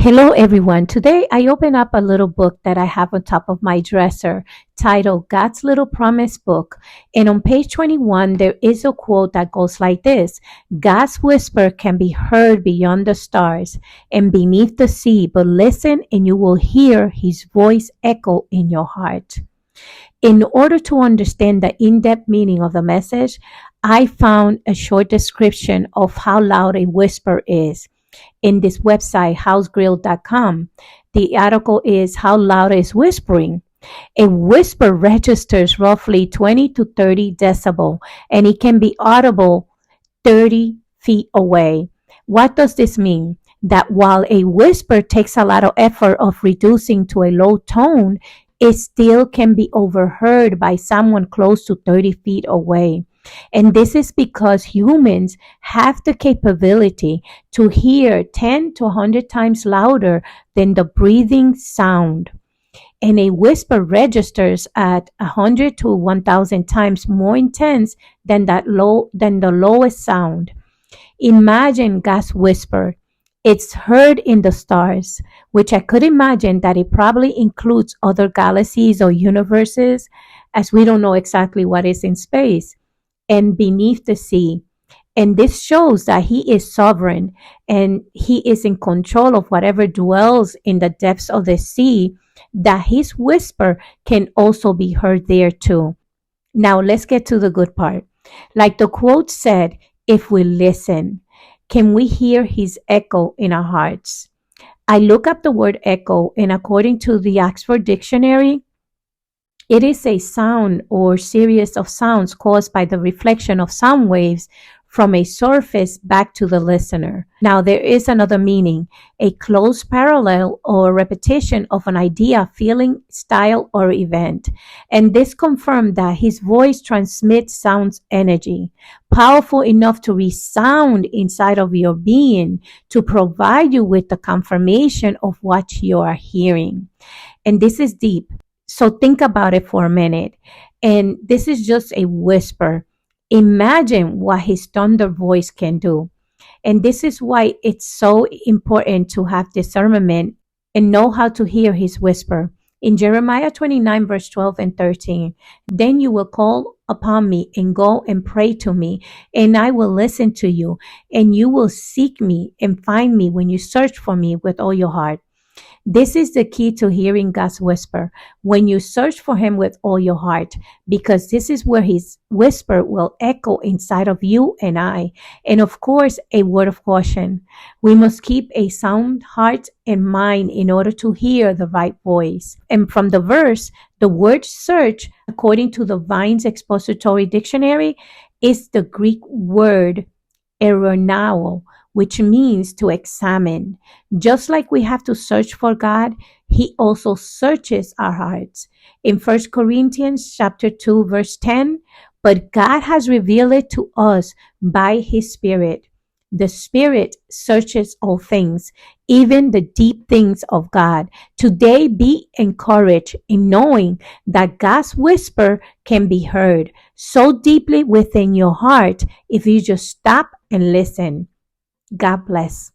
Hello, everyone. Today I open up a little book that I have on top of my dresser titled God's Little Promise Book. And on page 21, there is a quote that goes like this: God's whisper can be heard beyond the stars and beneath the sea, but listen and you will hear his voice echo in your heart. In order to understand the in depth meaning of the message, I found a short description of how loud a whisper is in this website, housegrill.com. The article is How Loud is Whispering? A whisper registers roughly 20 to 30 decibel and it can be audible 30 feet away. What does this mean? That while a whisper takes a lot of effort of reducing to a low tone, it still can be overheard by someone close to 30 feet away. And this is because humans have the capability to hear 10 to 100 times louder than the breathing sound. And a whisper registers at 100 to 1000 times more intense than the lowest sound. Imagine God's whisper. It's heard in the stars, which I could imagine that it probably includes other galaxies or universes, as we don't know exactly what is in space, and beneath the sea. And this shows that he is sovereign and he is in control of whatever dwells in the depths of the sea, that his whisper can also be heard there too. Now let's get to the good part. Like the quote said, if we listen, can we hear his echo in our hearts? I look up the word echo, and according to the Oxford Dictionary, it is a sound or series of sounds caused by the reflection of sound waves from a surface back to the listener. Now, there is another meaning, a close parallel or repetition of an idea, feeling, style, or event. And this confirmed that his voice transmits sound's energy, powerful enough to resound inside of your being to provide you with the confirmation of what you are hearing. And this is deep. So think about it for a minute. And this is just a whisper. Imagine what his thunder voice can do. And this is why it's so important to have discernment and know how to hear his whisper. In Jeremiah 29, verse 12 and 13, then you will call upon me and go and pray to me, and I will listen to you, and you will seek me and find me when you search for me with all your heart. This is the key to hearing God's whisper when you search for him with all your heart, because this is where his whisper will echo inside of you and I. And of course, a word of caution. We must keep a sound heart and mind in order to hear the right voice. And from the verse, the word search, according to the Vine's Expository Dictionary, is the Greek word eronao, which means to examine. Just like we have to search for God, he also searches our hearts. In 1 Corinthians chapter 2, verse 10, but God has revealed it to us by his Spirit. The Spirit searches all things, even the deep things of God. Today, be encouraged in knowing that God's whisper can be heard so deeply within your heart if you just stop and listen. God bless.